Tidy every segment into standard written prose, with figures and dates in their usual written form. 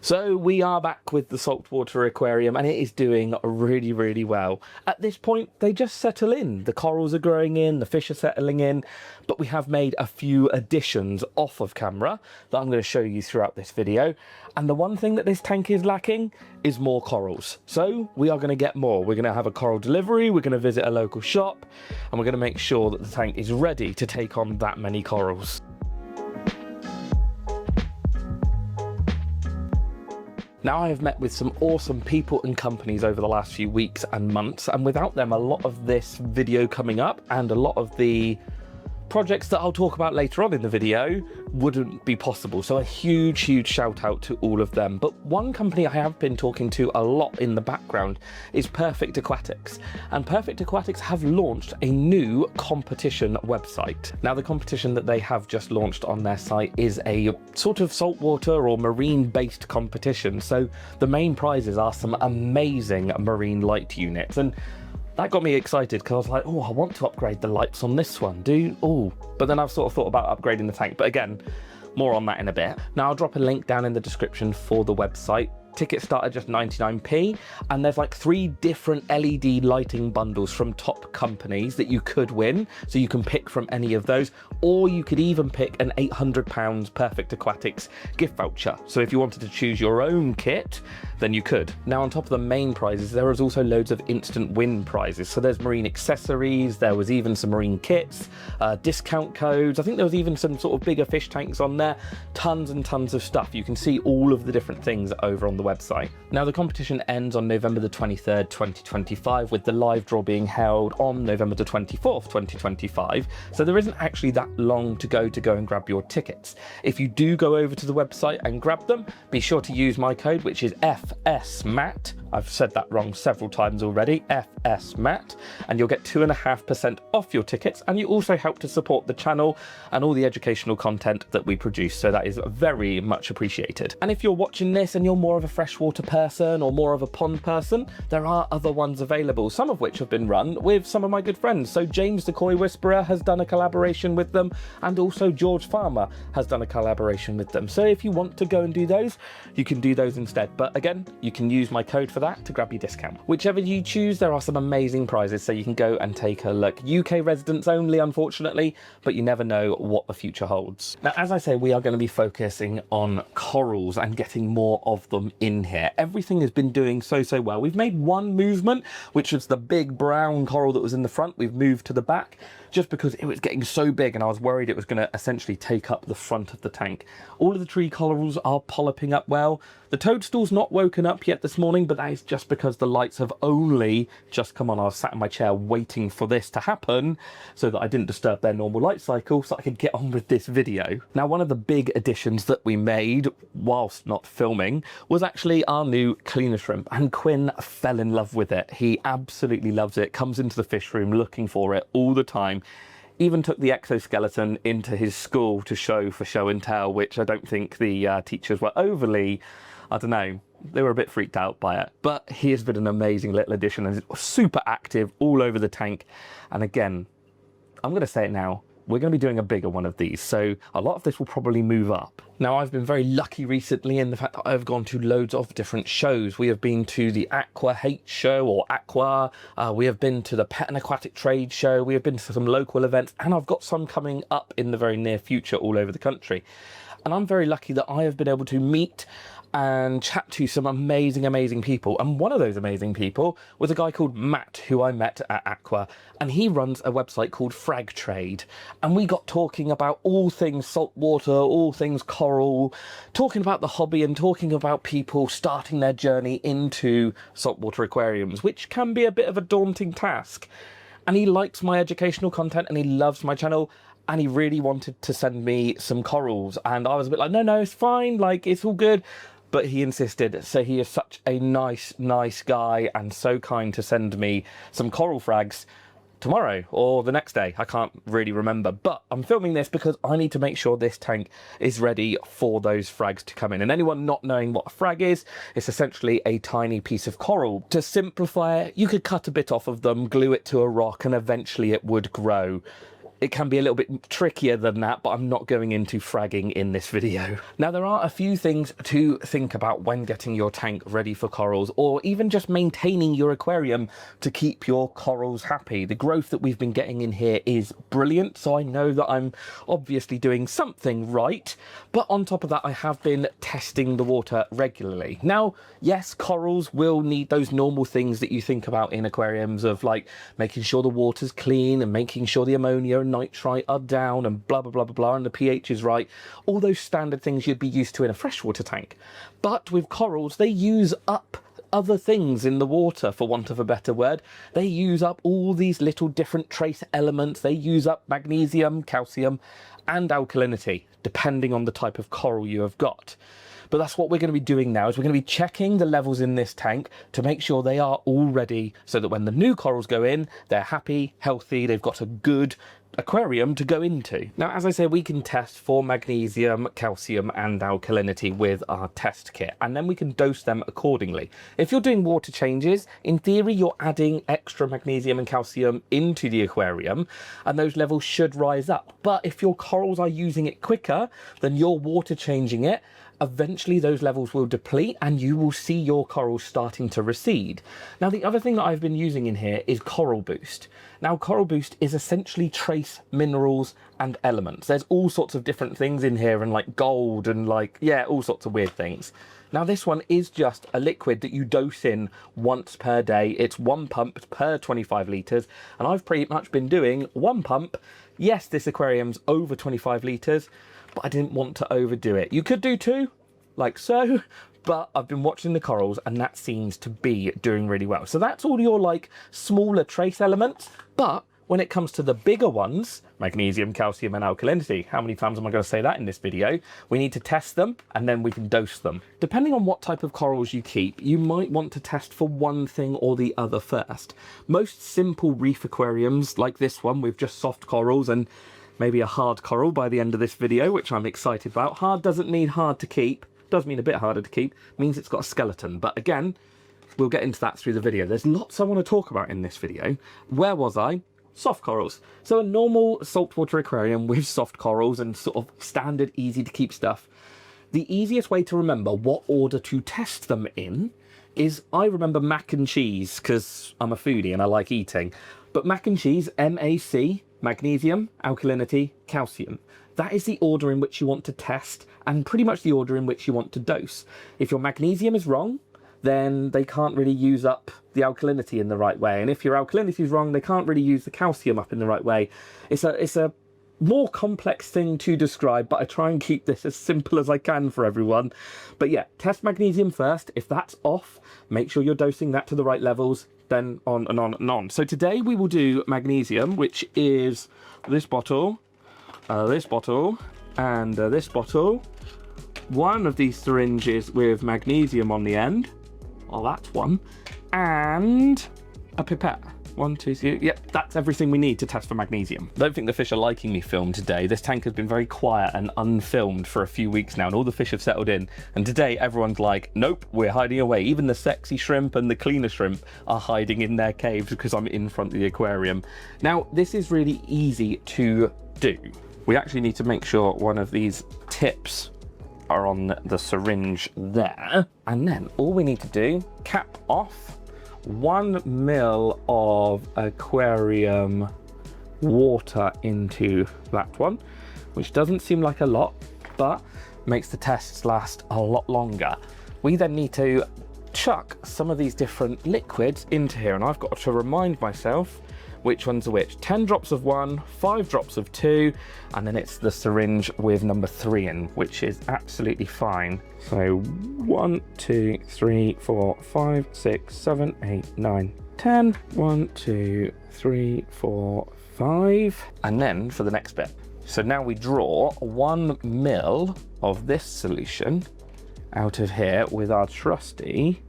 So we are back with the saltwater aquarium and it is doing really, really well. At this point, they just settle in. The corals are growing in, the fish are settling in, but we have made a few additions off of camera that I'm going to show you throughout this video. And the one thing that this tank is lacking is more corals. So we are going to get more. We're going to have a coral delivery, we're going to visit a local shop, and we're going to make sure that the tank is ready to take on that many corals. Now, I have met with some awesome people and companies over the last few weeks and months, and without them, a lot of this video coming up and a lot of the projects that I'll talk about later on in the video wouldn't be possible. So a huge, huge shout out to all of them. But one company I have been talking to a lot in the background is Perfect Aquatics. And Perfect Aquatics have launched a new competition website. Now, the competition that they have just launched on their site is a sort of saltwater or marine-based competition. So the main prizes are some amazing marine light units. And that got me excited because I was like, oh, I want to upgrade the lights on this one, but then I've sort of thought about upgrading the tank. But again, more on that in a bit. Now, I'll drop a link down in the description for the website. Tickets start at just 99p, and there's like 3 different LED lighting bundles from top companies that you could win. So you can pick from any of those, or you could even pick an £800 Perfect Aquatics gift voucher. So if you wanted to choose your own kit, then you could. Now, on top of the main prizes, there is also loads of instant win prizes. So there's marine accessories, there was even some marine kits, discount codes. I think there was even some sort of bigger fish tanks on there, tons and tons of stuff. You can see all of the different things over on the website. Now, the competition ends on November the 23rd, 2025, with the live draw being held on November the 24th, 2025. So there isn't actually that long to go and grab your tickets. If you do go over to the website and grab them, be sure to use my code, which is FSMAT. I've said that wrong several times already, FSMAT, and you'll get 2.5% off your tickets, and you also help to support the channel and all the educational content that we produce, so that is very much appreciated. And if you're watching this and you're more of a freshwater person or more of a pond person, there are other ones available, some of which have been run with some of my good friends. So James the Koi Whisperer has done a collaboration with them, and also George Farmer has done a collaboration with them. So if you want to go and do those, you can do those instead. But again, you can use my code for that to grab your discount. Whichever you choose, there are some amazing prizes, so you can go and take a look. UK residents only, unfortunately, but you never know what the future holds. Now, as I say, we are going to be focusing on corals and getting more of them in here. Everything has been doing so well. We've made one movement, which was the big brown coral that was in the front. We've moved to the back just because it was getting so big and I was worried it was going to essentially take up the front of the tank. All of the tree corals are polyping up well. The toadstool's not woken up yet this morning, but that is just because the lights have only just come on. I was sat in my chair waiting for this to happen so that I didn't disturb their normal light cycle so I could get on with this video. Now, one of the big additions that we made whilst not filming was actually our new cleaner shrimp, and Quinn fell in love with it. He absolutely loves it, comes into the fish room looking for it all the time. Even took the exoskeleton into his school to show for show and tell, which I don't think the teachers were overly, I don't know, they were a bit freaked out by it. But he has been an amazing little addition and is super active all over the tank. And again, I'm going to say it now, we're going to be doing a bigger one of these, so a lot of this will probably move up. Now, I've been very lucky recently in the fact that I've gone to loads of different shows. We have been to the Aqua Hate show, or Aqua. We have been to the Pet and Aquatic Trade show. We have been to some local events, and I've got some coming up in the very near future all over the country. And I'm very lucky that I have been able to meet and chat to some amazing people, and one of those amazing people was a guy called Matt, who I met at Aqua, and he runs a website called Frag Trade, and we got talking about all things saltwater, all things coral, talking about the hobby and talking about people starting their journey into saltwater aquariums, which can be a bit of a daunting task. And he likes my educational content and he loves my channel, and he really wanted to send me some corals, and I was a bit like, no, it's fine, like, it's all good. But he insisted, so he is such a nice guy and so kind to send me some coral frags tomorrow or the next day. I can't really remember, but I'm filming this because I need to make sure this tank is ready for those frags to come in. And anyone not knowing what a frag is, it's essentially a tiny piece of coral. To simplify it, you could cut a bit off of them, glue it to a rock, and eventually it would grow. it can be a little bit trickier than that, but I'm not going into fragging in this video. Now, there are a few things to think about when getting your tank ready for corals, or even just maintaining your aquarium to keep your corals happy. The growth that we've been getting in here is brilliant, so I know that I'm obviously doing something right, but on top of that, I have been testing the water regularly. Now, yes, corals will need those normal things that you think about in aquariums of like making sure the water's clean and making sure the ammonia and nitrite are down and blah blah blah blah blah and the pH is right, all those standard things you'd be used to in a freshwater tank. But with corals, they use up other things in the water, for want of a better word. They use up all these little different trace elements. They use up magnesium, calcium and alkalinity, depending on the type of coral you have got. But that's what we're going to be doing now, is we're going to be checking the levels in this tank to make sure they are all ready, so that when the new corals go in, they're happy, healthy, they've got a good aquarium to go into. Now, as I say, we can test for magnesium, calcium and alkalinity with our test kit, and then we can dose them accordingly. If you're doing water changes, in theory you're adding extra magnesium and calcium into the aquarium and those levels should rise up. But if your corals are using it quicker than you're water changing it, eventually those levels will deplete and you will see your corals starting to recede. Now, the other thing that I've been using in here is Coral Boost. Now, Coral Boost is essentially trace minerals and elements. There's all sorts of different things in here, and like gold and like, yeah, all sorts of weird things. Now, this one is just a liquid that you dose in once per day. It's 1 pump per 25 litres, and I've pretty much been doing 1 pump. Yes, this aquarium's over 25 litres, but I didn't want to overdo it. You could do 2, like so, but I've been watching the corals and that seems to be doing really well. So that's all your like smaller trace elements. But when it comes to the bigger ones, magnesium, calcium and alkalinity, how many times am I going to say that in this video? We need to test them and then we can dose them. Depending on what type of corals you keep, you might want to test for one thing or the other first. Most simple reef aquariums like this one with just soft corals and maybe a hard coral by the end of this video, which I'm excited about. Hard doesn't mean hard to keep. Does mean a bit harder to keep. Means it's got a skeleton. But again, we'll get into that through the video. There's lots I want to talk about in this video. Where was I? Soft corals. So a normal saltwater aquarium with soft corals and sort of standard, easy to keep stuff. The easiest way to remember what order to test them in is, I remember mac and cheese because I'm a foodie and I like eating. But mac and cheese, MAC, magnesium, alkalinity, calcium. That is the order in which you want to test and pretty much the order in which you want to dose. If your magnesium is wrong, then they can't really use up the alkalinity in the right way. And if your alkalinity is wrong, they can't really use the calcium up in the right way. It's a more complex thing to describe, but I try and keep this as simple as I can for everyone. But yeah, test magnesium first. If that's off, make sure you're dosing that to the right levels, then on and on and on. So today we will do magnesium, which is this bottle, and this bottle. One of these syringes with magnesium on the end. Oh, that's one. And a pipette. 1, 2, 3. Yep, that's everything we need to test for magnesium. I don't think the fish are liking me film today. This tank has been very quiet and unfilmed for a few weeks now, and all the fish have settled in. And today everyone's like, nope, we're hiding away. Even the sexy shrimp and the cleaner shrimp are hiding in their caves because I'm in front of the aquarium. Now, this is really easy to do. We actually need to make sure one of these tips are on the syringe there. And then all we need to do, cap off 1 ml of aquarium water into that one, which doesn't seem like a lot, but makes the tests last a lot longer. We then need to chuck some of these different liquids into here, and I've got to remind myself which ones are which. 10 drops of 1, 5 drops of 2, and then it's the syringe with number 3 in, which is absolutely fine. So 1, 2, 3, 4, 5, 6, 7, 8, 9, 10. 1, 2, 3, 4, 5. And then for the next bit. So now we draw 1 ml of this solution out of here with our trusty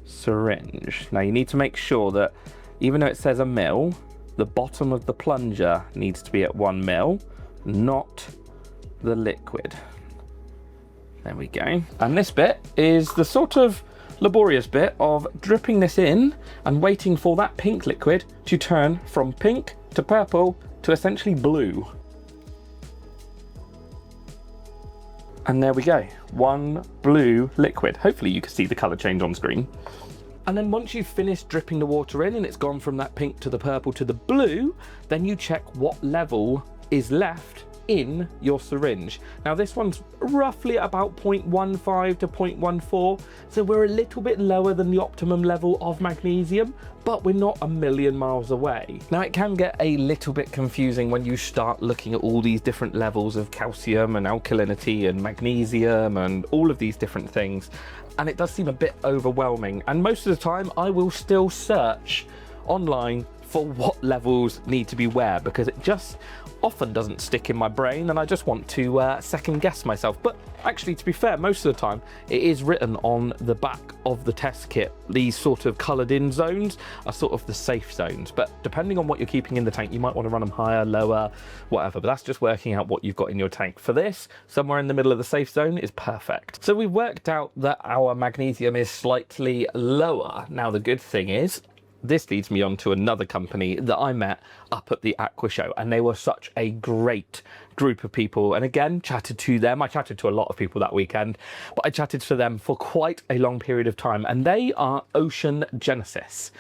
syringe. Now you need to make sure that even though it says a mil, the bottom of the plunger needs to be at 1 mil, not the liquid. There we go. And this bit is the sort of laborious bit of dripping this in and waiting for that pink liquid to turn from pink to purple to essentially blue. And there we go, one blue liquid. Hopefully you can see the colour change on screen. And then once you've finished dripping the water in and it's gone from that pink to the purple to the blue, then you check what level is left in your syringe. Now this one's roughly about 0.15 to 0.14, so we're a little bit lower than the optimum level of magnesium, but we're not a million miles away. Now it can get a little bit confusing when you start looking at all these different levels of calcium and alkalinity and magnesium and all of these different things, and it does seem a bit overwhelming. And most of the time I will still search online for what levels need to be where, because it just often doesn't stick in my brain and I just want to second guess myself. But actually, to be fair, most of the time it is written on the back of the test kit. These sort of coloured in zones are sort of the safe zones, but depending on what you're keeping in the tank, you might want to run them higher, lower, whatever, but that's just working out what you've got in your tank. For this, somewhere in the middle of the safe zone is perfect. So we've worked out that our magnesium is slightly lower. Now the good thing is, this leads me on to another company that I met up at the Aqua Show, and they were such a great group of people. And again, chatted to them. I chatted to a lot of people that weekend, but I chatted to them for quite a long period of time, and they are Ocean Genesis.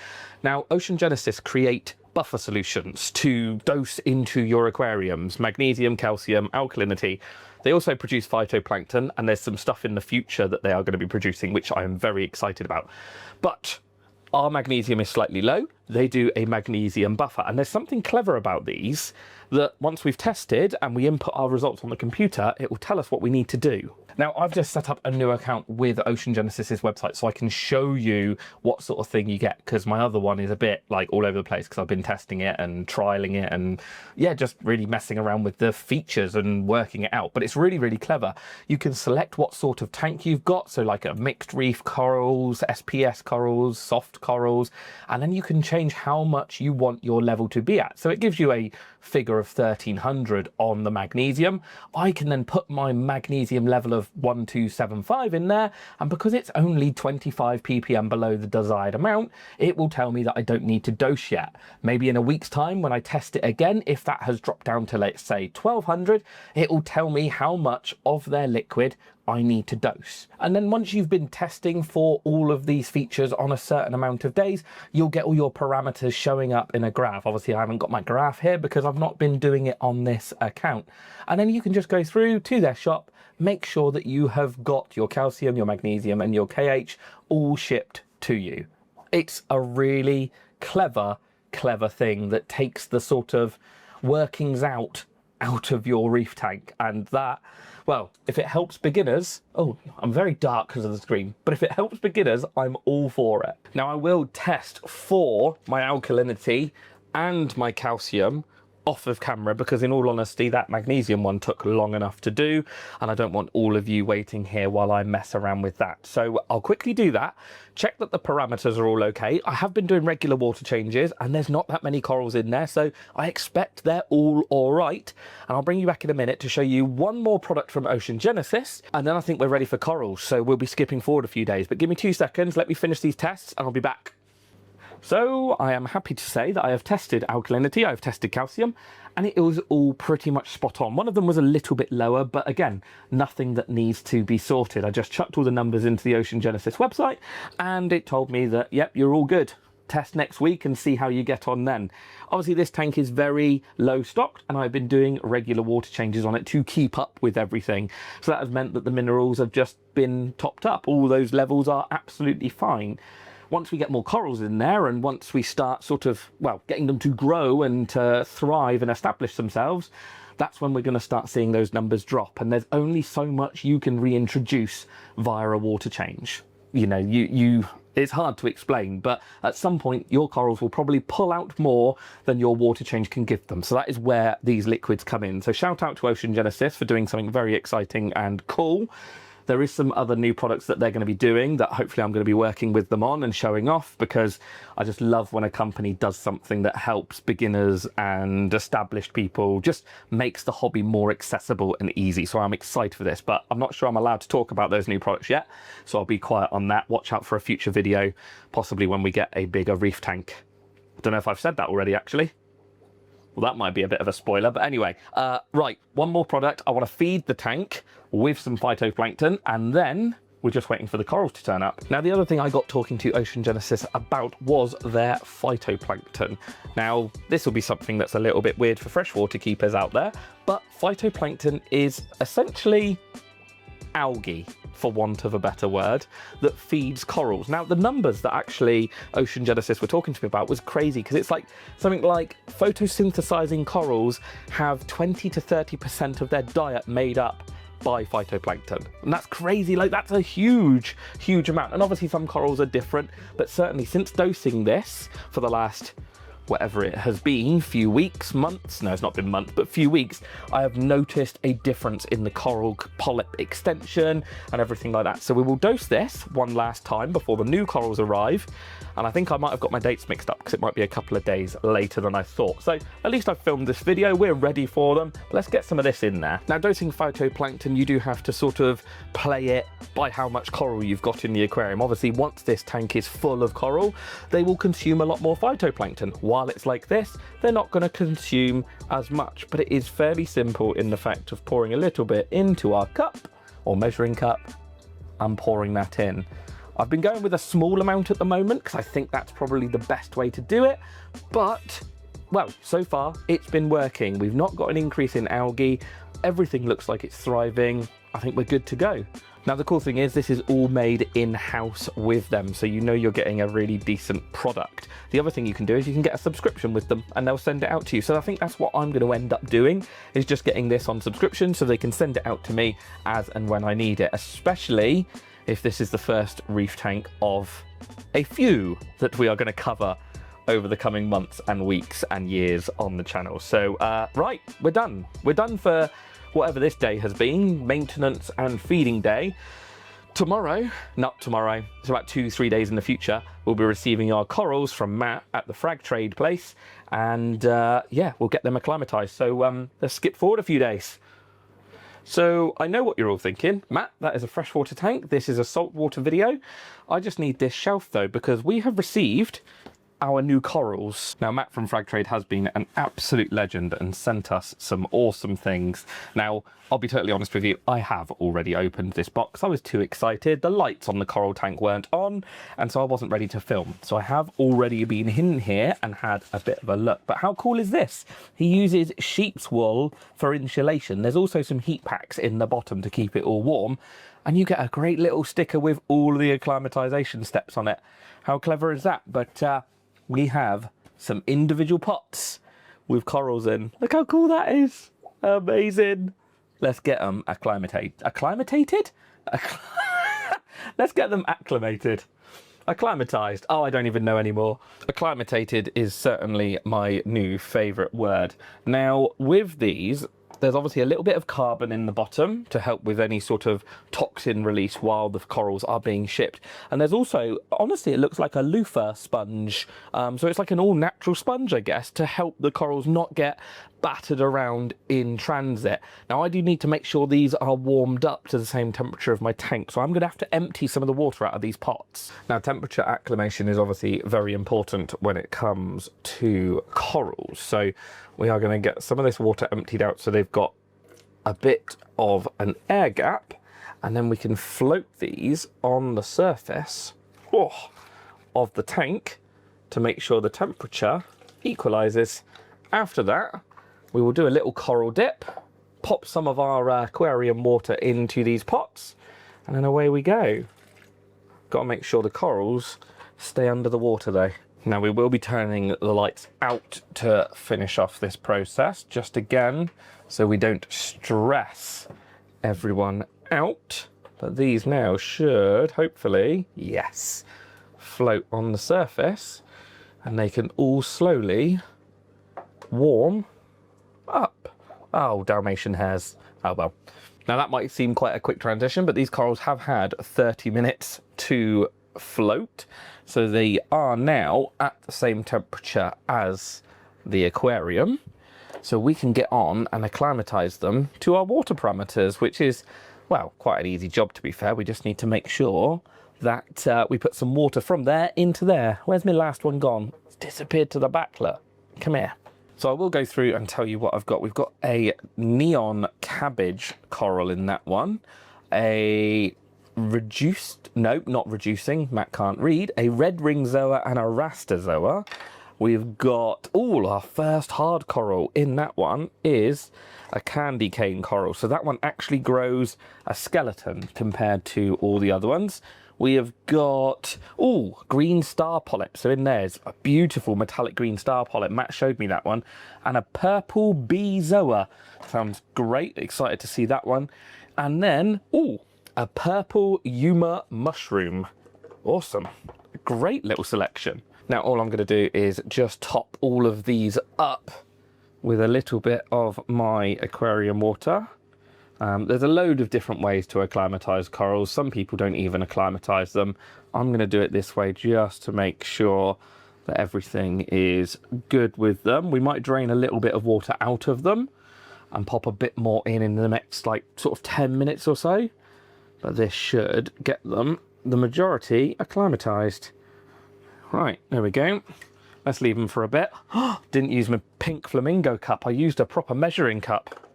Now, Ocean Genesis create buffer solutions to dose into your aquariums, magnesium, calcium, alkalinity. They also produce phytoplankton, and there's some stuff in the future that they are going to be producing, which I am very excited about. But our magnesium is slightly low. They do a magnesium buffer. And there's something clever about these that once we've tested and we input our results on the computer, it will tell us what we need to do. Now, I've just set up a new account with Ocean Genesis's website so I can show you what sort of thing you get, because my other one is a bit like all over the place because I've been testing it and trialing it and yeah, just really messing around with the features and working it out. But it's really, really clever. You can select what sort of tank you've got. So like a mixed reef corals, SPS corals, soft corals, and then you can change how much you want your level to be at. So it gives you a figure of 1300 on the magnesium. I can then put my magnesium level of 1275 in there, and because it's only 25 ppm below the desired amount, it will tell me that I don't need to dose yet. Maybe in a week's time when I test it again, if that has dropped down to, let's say, 1200, it will tell me how much of their liquid I need to dose. And then once you've been testing for all of these features on a certain amount of days, you'll get all your parameters showing up in a graph. Obviously, I haven't got my graph here because I've not been doing it on this account. And then you can just go through to their shop, make sure that you have got your calcium, your magnesium, and your KH all shipped to you. It's a really clever thing that takes the sort of workings out of your reef tank, and that, well, if it helps beginners, oh, I'm very dark because of the screen, but if it helps beginners, I'm all for it. Now, I will test for my alkalinity and my calcium off of camera, because in all honesty, that magnesium one took long enough to do, and I don't want all of you waiting here while I mess around with that. So I'll quickly do that, check that the parameters are all okay. I have been doing regular water changes and there's not that many corals in there, so I expect they're all right. And I'll bring you back in a minute to show you one more product from Ocean Genesis, and then I think we're ready for corals. So we'll be skipping forward a few days, but give me 2 seconds, let me finish these tests and I'll be back. So I am happy to say that I have tested alkalinity, I've tested calcium, and it was all pretty much spot on. One of them was a little bit lower, but again, nothing that needs to be sorted. I just chucked all the numbers into the Ocean Genesis website and it told me that, yep, you're all good. Test next week and see how you get on then. Obviously, this tank is very low stocked and I've been doing regular water changes on it to keep up with everything. So that has meant that the minerals have just been topped up. All those levels are absolutely fine. Once we get more corals in there and once we start sort of, well, getting them to grow and to thrive and establish themselves, that's when we're going to start seeing those numbers drop. And there's only so much you can reintroduce via a water change. You know, it's hard to explain, but at some point your corals will probably pull out more than your water change can give them. So that is where these liquids come in. So shout out to Ocean Genesis for doing something very exciting and cool. There is some other new products that they're going to be doing that hopefully I'm going to be working with them on and showing off, because I just love when a company does something that helps beginners and established people, just makes the hobby more accessible and easy. So I'm excited for this, but I'm not sure I'm allowed to talk about those new products yet. So I'll be quiet on that. Watch out for a future video, possibly when we get a bigger reef tank. I don't know if I've said that already, actually. Well, that might be a bit of a spoiler, but anyway, right, one more product. I want to feed the tank with some phytoplankton, and then we're just waiting for the corals to turn up. Now, the other thing I got talking to Ocean Genesis about was their phytoplankton. Now, this will be something that's a little bit weird for freshwater keepers out there, but phytoplankton is essentially algae, for want of a better word, that feeds corals. Now, the numbers that actually Ocean Genesis were talking to me about was crazy, because it's like something like photosynthesizing corals have 20 to 30% of their diet made up by phytoplankton, and that's crazy. Like, that's a huge amount. And obviously some corals are different, but certainly since dosing this for the last whatever it has been, few weeks, months, no, it's not been months, but few weeks, I have noticed a difference in the coral polyp extension and everything like that. So we will dose this one last time before the new corals arrive. And I think I might have got my dates mixed up, because it might be a couple of days later than I thought. So at least I've filmed this video, we're ready for them. But let's get some of this in there. Now, dosing phytoplankton, you do have to sort of play it by how much coral you've got in the aquarium. Obviously, once this tank is full of coral, they will consume a lot more phytoplankton. While it's like this, they're not going to consume as much, but it is fairly simple in the fact of pouring a little bit into our cup or measuring cup and pouring that in. I've been going with a small amount at the moment because I think that's probably the best way to do it, but well, so far it's been working. We've not got an increase in algae. Everything looks like it's thriving. I think we're good to go. Now, the cool thing is this is all made in-house with them, so you know you're getting a really decent product. The other thing you can do is you can get a subscription with them and they'll send it out to you. So I think that's what I'm going to end up doing, is just getting this on subscription so they can send it out to me as and when I need it, especially if this is the first reef tank of a few that we are going to cover over the coming months and weeks and years on the channel. So, right, we're done. We're done for whatever this day has been, maintenance and feeding day. Tomorrow, not tomorrow, it's about 2-3 days in the future, we'll be receiving our corals from Matt at the Frag Trade place, and yeah, we'll get them acclimatized. So let's skip forward a few days. So I know what you're all thinking. Matt, that is a freshwater tank. This is a saltwater video. I just need this shelf though, because we have received our new corals. Now, Matt from Frag Trade has been an absolute legend and sent us some awesome things. Now, I'll be totally honest with you, I have already opened this box. I was too excited. The lights on the coral tank weren't on, and so I wasn't ready to film. So I have already been in here and had a bit of a look. But how cool is this? He uses sheep's wool for insulation. There's also some heat packs in the bottom to keep it all warm. And you get a great little sticker with all the acclimatization steps on it. How clever is that? But we have some individual pots with corals in. Look how cool that is. Amazing. Let's get them acclimated. Acclimated? Let's get them acclimated. Acclimatized. Oh, I don't even know anymore. Acclimatated is certainly my new favourite word. Now, with these, there's obviously a little bit of carbon in the bottom to help with any sort of toxin release while the corals are being shipped. And there's also, honestly, it looks like a loofah sponge. So it's like an all-natural sponge, I guess, to help the corals not get battered around in transit. Now, I do need to make sure these are warmed up to the same temperature of my tank, so I'm going to have to empty some of the water out of these pots. Now, temperature acclimation is obviously very important when it comes to corals, so we are going to get some of this water emptied out so they've got a bit of an air gap, and then we can float these on the surface of the tank to make sure the temperature equalizes. After that, we will do a little coral dip, pop some of our aquarium water into these pots, and then away we go. Got to make sure the corals stay under the water though. Now, we will be turning the lights out to finish off this process, just again, so we don't stress everyone out. But these now should, hopefully, yes, float on the surface, and they can all slowly warm up. Oh, Dalmatian hairs. Oh well. Now, that might seem quite a quick transition, but these corals have had 30 minutes to float, so they are now at the same temperature as the aquarium, so we can get on and acclimatize them to our water parameters, which is, well, quite an easy job to be fair. We just need to make sure that we put some water from there into there. Where's my last one gone? It's disappeared to the back, look. Come here. So I will go through and tell you what I've got. We've got a neon cabbage coral in that one, a not reducing, Matt can't read, a red ring zoa and a rastazoa. We've got, our first hard coral in that one is a candy cane coral. So that one actually grows a skeleton compared to all the other ones. We have got, green star polyp. So in there's a beautiful metallic green star polyp. Matt showed me that one. And a purple bee zoa. Sounds great. Excited to see that one. And then, a purple Yuma mushroom. Awesome. Great little selection. Now all I'm going to do is just top all of these up with a little bit of my aquarium water. There's a load of different ways to acclimatize corals. Some people don't even acclimatize them. I'm going to do it this way just to make sure that everything is good with them. We might drain a little bit of water out of them and pop a bit more in the next sort of 10 minutes or so. But this should get them, the majority, acclimatized. Right, there we go. Let's leave them for a bit. Didn't use my pink flamingo cup. I used a proper measuring cup.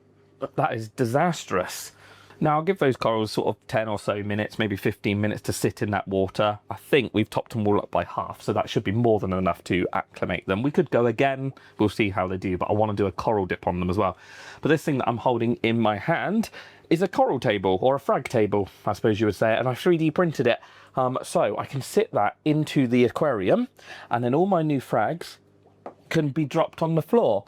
That is disastrous. Now I'll give those corals sort of 10 or so minutes, maybe 15 minutes to sit in that water. I think we've topped them all up by half, so that should be more than enough to acclimate them. We could go again, we'll see how they do, but I want to do a coral dip on them as well. But this thing that I'm holding in my hand is a coral table, or a frag table, I suppose you would say it, and I 3D printed it. So I can sit that into the aquarium, and then all my new frags can be dropped on the floor.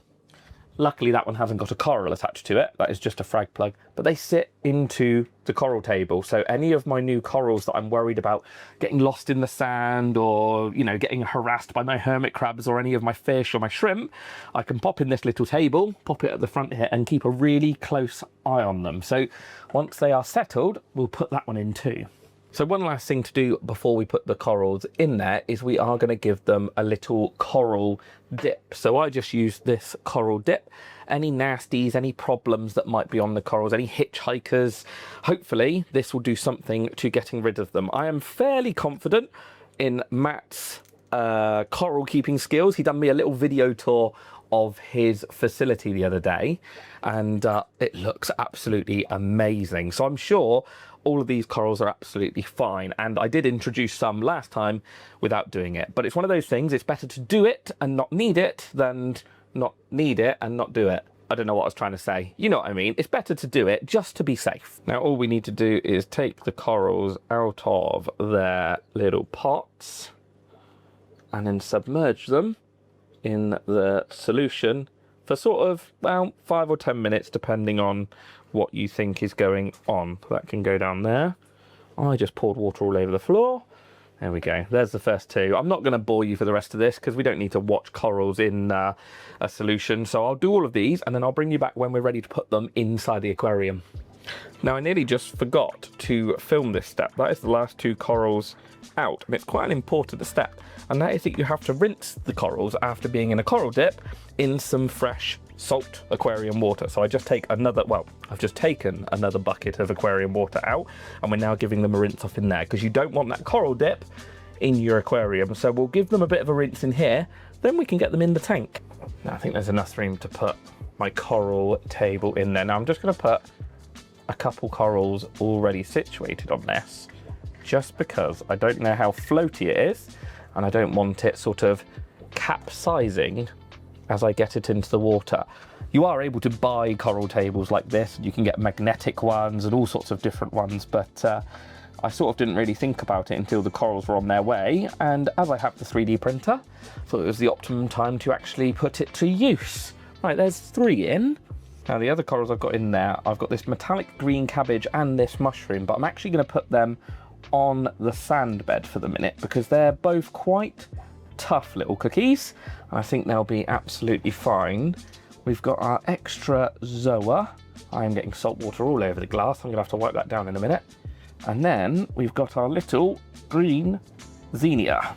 Luckily that one hasn't got a coral attached to it, that is just a frag plug, but they sit into the coral table. So any of my new corals that I'm worried about getting lost in the sand, or, you know, getting harassed by my hermit crabs or any of my fish or my shrimp, I can pop in this little table, pop it at the front here, and keep a really close eye on them. So once they are settled, we'll put that one in too. So one last thing to do before we put the corals in there is we are going to give them a little coral dip. So I just use this coral dip. Any nasties, any problems that might be on the corals, any hitchhikers, hopefully this will do something to getting rid of them. I am fairly confident in Matt's coral keeping skills. He done me a little video tour of his facility the other day, and it looks absolutely amazing. So I'm sure all of these corals are absolutely fine, and I did introduce some last time without doing it, but it's one of those things, it's better to do it and not need it than not need it and not do it. I don't know what I was trying to say. You know what I mean? It's better to do it just to be safe. Now all we need to do is take the corals out of their little pots and then submerge them in the solution for sort of about 5 or 10 minutes, depending on what you think is going on. That can go down there. I just poured water all over the floor. There we go. There's the first two. I'm not going to bore you for the rest of this because we don't need to watch corals in a solution. So I'll do all of these and then I'll bring you back when we're ready to put them inside the aquarium. Now I nearly just forgot to film this step. That is the last two corals out, and it's quite an important step, and that is that you have to rinse the corals after being in a coral dip in some fresh salt aquarium water. So I just take another, I've just taken another bucket of aquarium water out, and we're now giving them a rinse off in there because you don't want that coral dip in your aquarium. So we'll give them a bit of a rinse in here, then we can get them in the tank. Now I think there's enough room to put my coral table in there. Now I'm just going to put a couple corals already situated on this, just because I don't know how floaty it is and I don't want it sort of capsizing as I get it into the water. You are able to buy coral tables like this. You can get magnetic ones and all sorts of different ones, but I sort of didn't really think about it until the corals were on their way, and as I have the 3D printer, I thought it was the optimum time to actually put it to use. Right, there's 3 in. Now the other corals I've got in there, I've got this metallic green cabbage and this mushroom, but I'm actually going to put them on the sand bed for the minute because they're both quite tough little cookies. I think they'll be absolutely fine. We've got our extra zoa. I am getting salt water all over the glass. I'm going to have to wipe that down in a minute. And then we've got our little green xenia.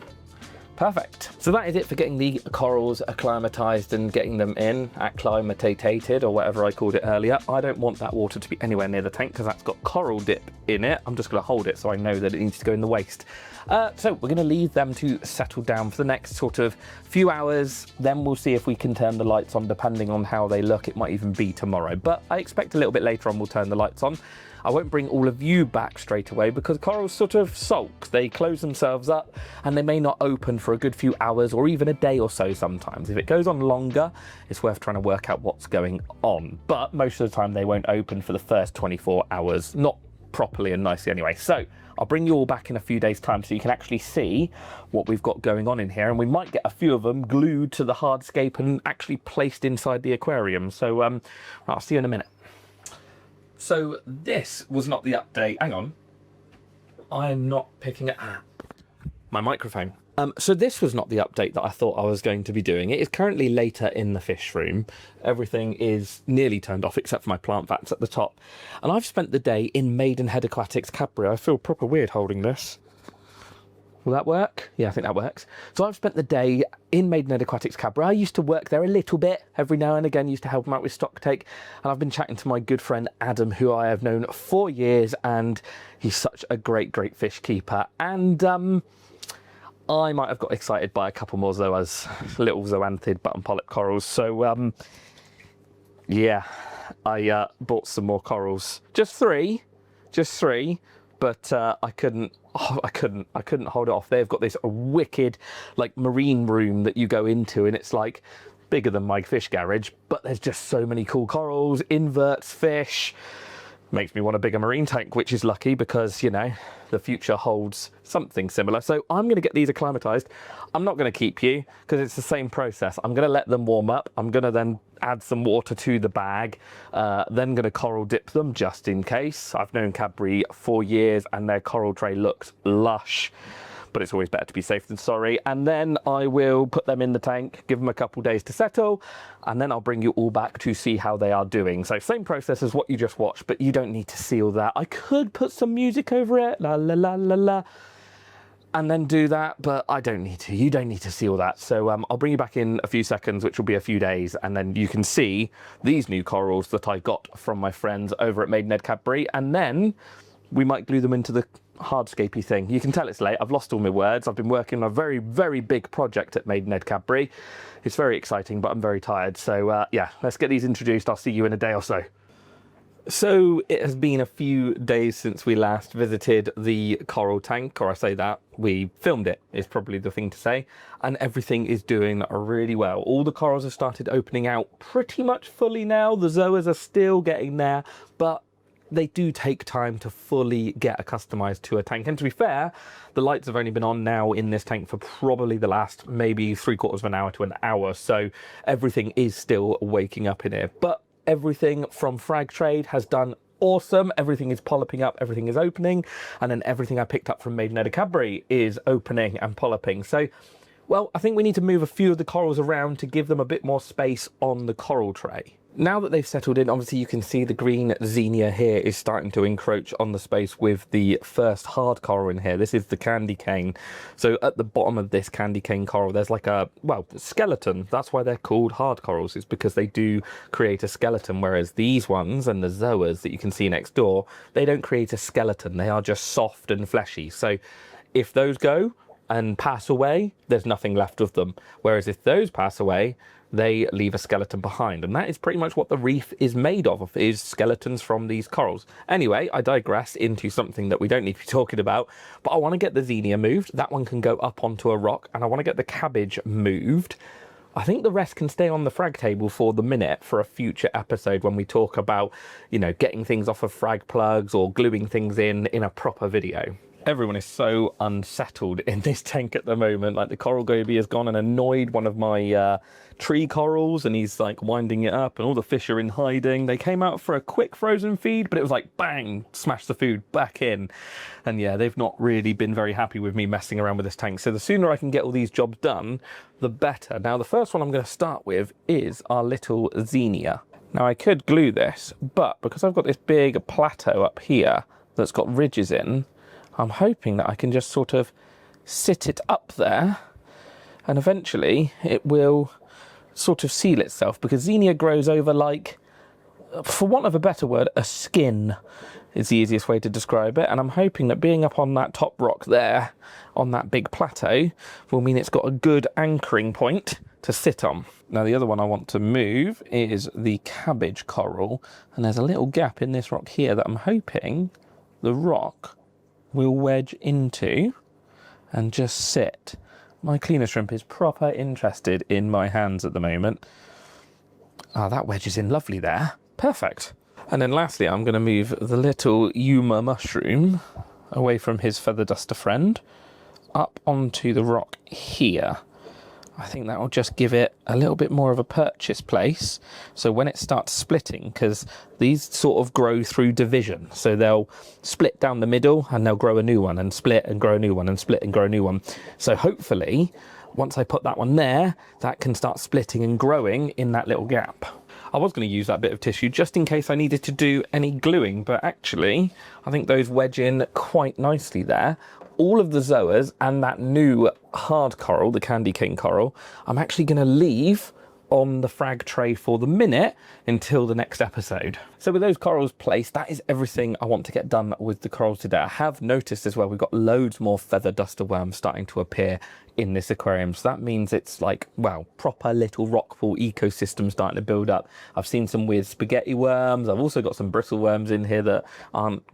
Perfect. So that is it for getting the corals acclimatized and getting them in, acclimatated, or whatever I called it earlier. I don't want that water to be anywhere near the tank because that's got coral dip in it. I'm just going to hold it so I know that it needs to go in the waste. So we're going to leave them to settle down for the next sort of few hours. Then we'll see if we can turn the lights on depending on how they look. It might even be tomorrow, but I expect a little bit later on we'll turn the lights on. I won't bring all of you back straight away because corals sort of sulk. They close themselves up and they may not open for a good few hours or even a day or so sometimes. If it goes on longer, it's worth trying to work out what's going on. But most of the time they won't open for the first 24 hours, not properly and nicely anyway. So I'll bring you all back in a few days' time so you can actually see what we've got going on in here. And we might get a few of them glued to the hardscape and actually placed inside the aquarium. So I'll see you in a minute. So this was not the update. Hang on. I'm not picking it up. My microphone. So this was not the update that I thought I was going to be doing. It is currently later in the fish room. Everything is nearly turned off except for my plant vats at the top. And I've spent the day in Maidenhead Aquatics, Cadbury. I feel proper weird holding this. Will that work? Yeah, I think that works. So I've spent the day in Maidenhead Aquatics, Cadbury. I used to work there a little bit every now and again, used to help them out with stock take. And I've been chatting to my good friend Adam, who I have known 4 years, and he's such a great fish keeper. And I might have got excited by a couple more zoas, little zoanthid button polyp corals. So yeah, I bought some more corals. Just three, but I couldn't hold it off. They've got this wicked like marine room that you go into, and it's like bigger than my fish garage, but there's just so many cool corals, inverts, fish. Makes me want a bigger marine tank, which is lucky because, you know, the future holds something similar. So I'm going to get these acclimatized. I'm not going to keep you because it's the same process. I'm going to let them warm up. I'm going to then add some water to the bag, then going to coral dip them just in case. I've known Cadbury 4 years and their coral tray looks lush, but it's always better to be safe than sorry. And then I will put them in the tank, give them a couple days to settle, and then I'll bring you all back to see how they are doing. So same process as what you just watched, but you don't need to see all that. I could put some music over it, la la la la la, and then do that, but I don't need to. You don't need to see all that. So I'll bring you back in a few seconds, which will be a few days, and then you can see these new corals that I got from my friends over at Maidenhead Cadbury, and then we might glue them into the hardscapey thing. You can tell it's late. I've lost all my words. I've been working on a very big project at Maidenhead Cadbury. It's very exciting, but I'm very tired. So yeah, let's get these introduced. I'll see you in a day or so. So it has been a few days since we last visited the coral tank, or I say that, we filmed it is probably the thing to say, and everything is doing really well. All the corals have started opening out pretty much fully now. The zoas are still getting there, but they do take time to fully get accustomed to a tank. And to be fair, the lights have only been on now in this tank for probably the last maybe 3/4 of an hour to an hour. So everything is still waking up in here. But everything from Frag Trade has done awesome. Everything is polyping up, everything is opening. And then everything I picked up from Maidenhead Cadbury is opening and polyping. So, well, I think we need to move a few of the corals around to give them a bit more space on the coral tray. Now that they've settled in, obviously you can see the green xenia here is starting to encroach on the space with the first hard coral in here. This is the candy cane. So at the bottom of this candy cane coral, there's like a, well, skeleton. That's why they're called hard corals, is because they do create a skeleton, whereas these ones and the zoas that you can see next door, they don't create a skeleton. They are just soft and fleshy. So if those go and pass away, there's nothing left of them. Whereas if those pass away, they leave a skeleton behind. And that is pretty much what the reef is made of, is skeletons from these corals. Anyway, I digress into something that we don't need to be talking about, but I want to get the xenia moved. That one can go up onto a rock, and I want to get the cabbage moved. I think the rest can stay on the frag table for the minute for a future episode when we talk about, you know, getting things off of frag plugs or gluing things in a proper video. Everyone is so unsettled in this tank at the moment. Like the coral goby has gone and annoyed one of my tree corals, and he's like winding it up, and all the fish are in hiding. They came out for a quick frozen feed, but it was like bang, smash the food back in. And yeah, they've not really been very happy with me messing around with this tank. So the sooner I can get all these jobs done, the better. Now the first one I'm going to start with is our little xenia. Now I could glue this, but because I've got this big plateau up here that's got ridges in, I'm hoping that I can just sort of sit it up there and eventually it will sort of seal itself, because Xenia grows over like, for want of a better word, a skin is the easiest way to describe it. And I'm hoping that being up on that top rock there, on that big plateau, will mean it's got a good anchoring point to sit on. Now the other one I want to move is the cabbage coral, and there's a little gap in this rock here that I'm hoping the rock will wedge into and just sit. My cleaner shrimp is proper interested in my hands at the moment. Ah, that wedges in lovely there. Perfect. And then lastly, I'm going to move the little Yuma mushroom away from his feather duster friend up onto the rock here. I think that will just give it a little bit more of a purchase place. So when it starts splitting, because these sort of grow through division, so they'll split down the middle and they'll grow a new one and split and grow a new one and split and grow a new one. So hopefully, once I put that one there, that can start splitting and growing in that little gap. I was going to use that bit of tissue just in case I needed to do any gluing, but actually I think those wedge in quite nicely there. All of the zoas and that new hard coral, the candy cane coral, I'm actually going to leave on the frag tray for the minute until the next episode. So with those corals placed, that is everything I want to get done with the corals today. I have noticed as well, we've got loads more feather duster worms starting to appear in this aquarium. So that means it's like, well, proper little rockpool ecosystem starting to build up. I've seen some weird spaghetti worms. I've also got some bristle worms in here that aren't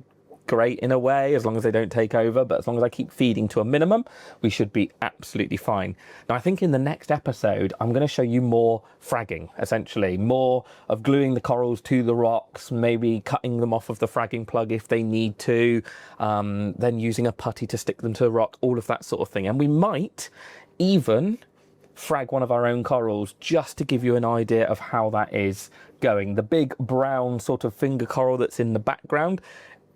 great in a way, as long as they don't take over, but as long as I keep feeding to a minimum, we should be absolutely fine. Now I think in the next episode I'm going to show you more fragging, essentially more of gluing the corals to the rocks, maybe cutting them off of the fragging plug if they need to, then using a putty to stick them to a rock, all of that sort of thing. And we might even frag one of our own corals just to give you an idea of how that is going. The big brown sort of finger coral that's in the background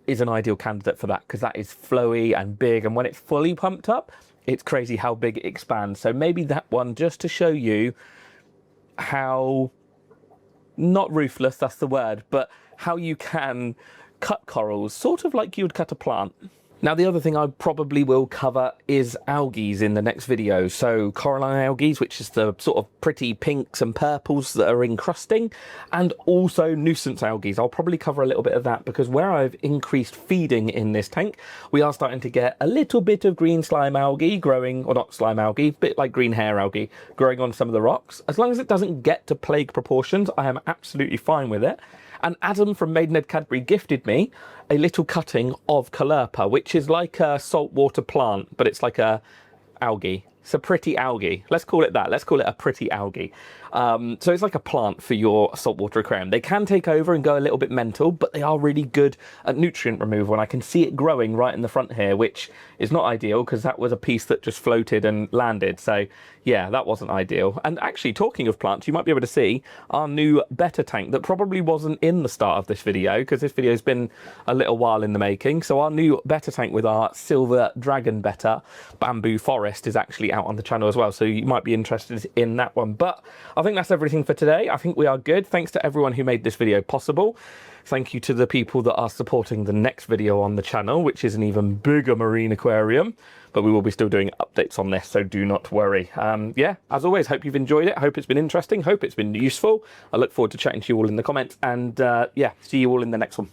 is an ideal candidate for that, because that is flowy and big, and when it's fully pumped up, it's crazy how big it expands. So maybe that one, just to show you how, not ruthless, that's the word, but how you can cut corals sort of like you would cut a plant. Now the other thing I probably will cover is algae in the next video. So coralline algae, which is the sort of pretty pinks and purples that are encrusting, and also nuisance algae. I'll probably cover a little bit of that, because where I've increased feeding in this tank, we are starting to get a little bit of green slime algae growing, or not slime algae, a bit like green hair algae growing on some of the rocks. As long as it doesn't get to plague proportions, I am absolutely fine with it. And Adam from Maidenhead Cadbury gifted me a little cutting of Caulerpa, which is like a saltwater plant, but it's like a algae. It's a pretty algae. Let's call it that. Let's call it a pretty algae. So it's like a plant for your saltwater aquarium. They can take over and go a little bit mental, but they are really good at nutrient removal. And I can see it growing right in the front here, which is not ideal, because that was a piece that just floated and landed. So yeah, that wasn't ideal. And actually, talking of plants, you might be able to see our new betta tank that probably wasn't in the start of this video, because this video has been a little while in the making. So our new betta tank with our silver dragon betta bamboo forest is actually out on the channel as well. So you might be interested in that one. But I think that's everything for today. I think we are good. Thanks to everyone who made this video possible. Thank you to the people that are supporting the next video on the channel, which is an even bigger marine aquarium. But we will be still doing updates on this, so do not worry. Yeah, as always, hope you've enjoyed it. Hope it's been interesting. Hope it's been useful. I look forward to chatting to you all in the comments. And yeah, see you all in the next one.